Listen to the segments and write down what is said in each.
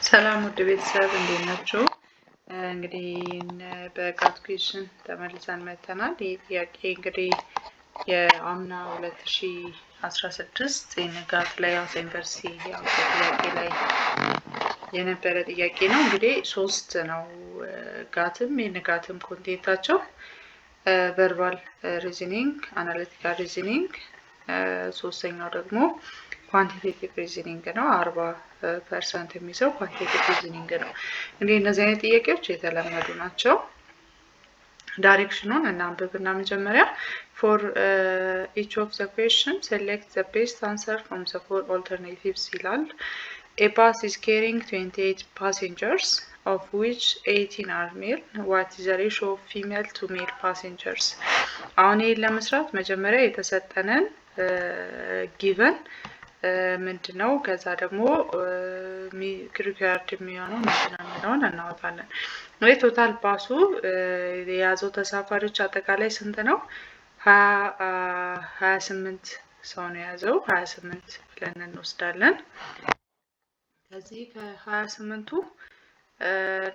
ሰላም ውድ ቤተሰብ እንዴት ናችሁ? እንግዲህ በቃት ኩዌሽን ተመልሰን መተናል። ይህ ጥያቄ እንግዲህ የአምና 2016 የንጋት ላይ ሐዋሳ ዩኒቨርሲቲ ጥያቄ ላይ የነበረ ጥያቄ ነው። እንግዲህ ሶስት ነው ጋትም የንጋትም ኮንቴንታቸው ቨርባል ሪዝኒንግ፣ አናሊቲካል ሪዝኒንግ፣ ሶስተኛው ደግሞ ኳንቲቴቲቭ ሪዝኒንግ ነው። 40% የሚይዘው ኳንቲቴቲቭ ሪዝኒንግ ነው። እንግዲህ እነዚህ አይነት ጥያቄዎች የተለመዱ ናቸው። ዳይሬክሽኑን እናንብብና መጀመሪያ for each of the questions select the best answer from the four alternatives ይላል። A bus is carrying 28 passengers of which 18 are male. What is the ratio of female to male passengers? አሁን ይሄን ለመስራት መጀመሪያ የተሰጠንን given ምንድነው ከዛ ደግሞ ሪኳየርድ የሚሆነው ምንድነው የሚለውን እናወጣለን። ወይ ቶታል ባሱ የያዘው ተሳፋሪዎች አጠቃላይ ስንት ነው? 28 ሰው ነው የያዘው። 28 ብለን እንወስዳለን። ከዚህ ከ28ቱ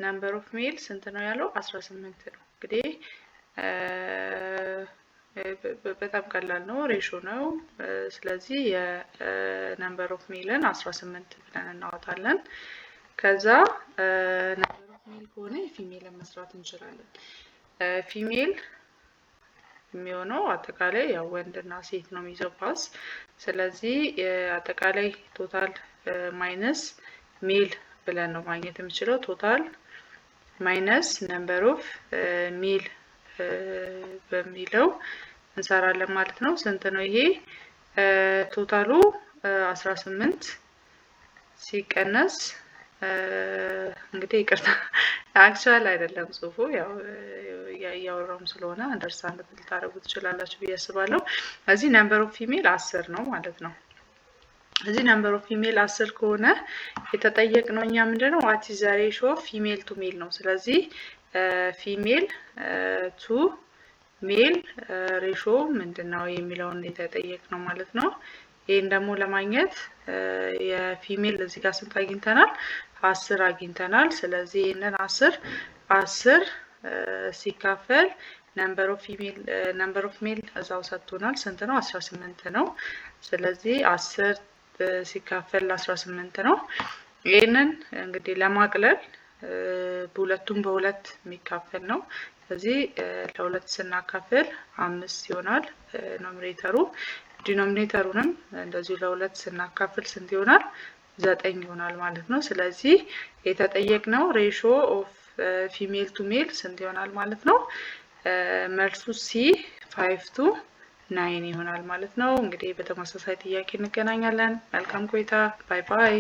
ነምበር ኦፍ ሜል ስንት ነው ያለው? 18 ነው። እንግዲህ በጣም ቀላል ነው፣ ሬሾ ነው። ስለዚህ የነምበር ኦፍ ሜልን 18 ብለን እናወጣለን። ከዛ ነምበር ኦፍ ሜል ከሆነ ፊሜልን መስራት እንችላለን። ፊሜል የሚሆነው አጠቃላይ ያው ወንድና ሴት ነው የሚይዘው ፓስ። ስለዚህ አጠቃላይ ቶታል ማይነስ ሜል ብለን ነው ማግኘት የምችለው። ቶታል ማይነስ ነምበር ኦፍ ሜል በሚለው እንሰራለን ማለት ነው። ስንት ነው ይሄ? ቶታሉ 18 ሲቀነስ እንግዲህ ይቅርታ አክቹዋል አይደለም ጽሁፉ፣ ያው ያወራውም ስለሆነ አንደርስታንድ ልታደርጉ ትችላላችሁ ብዬ አስባለሁ። እዚህ ነምበር ኦፍ ፊሜል 10 ነው ማለት ነው። እዚህ ነምበር ኦፍ ፊሜል 10 ከሆነ የተጠየቅነው እኛ ምንድነው ዋት ኢዝ ዘ ሬሽዮ ኦፍ ፊሜል ቱ ሜል ነው። ስለዚህ ፊሜል ቱ ሜል ሬሾ ምንድነው የሚለውን የተጠየቅነው ማለት ነው። ይሄን ደግሞ ለማግኘት የፊሜል እዚህ ጋር ስንት አግኝተናል? 10 አግኝተናል። ስለዚህ ይሄንን 10 ሲካፈል ነምበር ኦፍ ሜል እዛው ሰጥቶናል። ስንት ነው? 18 ነው። ስለዚህ 10 ሲካፈል 18 ነው። ይሄንን እንግዲህ ለማቅለል በሁለቱም በሁለት የሚካፈል ነው። ስለዚህ ለሁለት ስናካፍል 5 ይሆናል ኖሚኔተሩ። ዲኖሚኔተሩንም እንደዚሁ ለሁለት ስናካፍል ስንት ይሆናል? 9 ይሆናል ማለት ነው። ስለዚህ የተጠየቅነው ሬሾ ኦፍ ፊሜል ቱ ሜል ስንት ይሆናል ማለት ነው? መልሱ ሲ 5 to 9 ይሆናል ማለት ነው። እንግዲህ በተመሳሳይ ጥያቄ እንገናኛለን። መልካም ቆይታ። ባይ ባይ።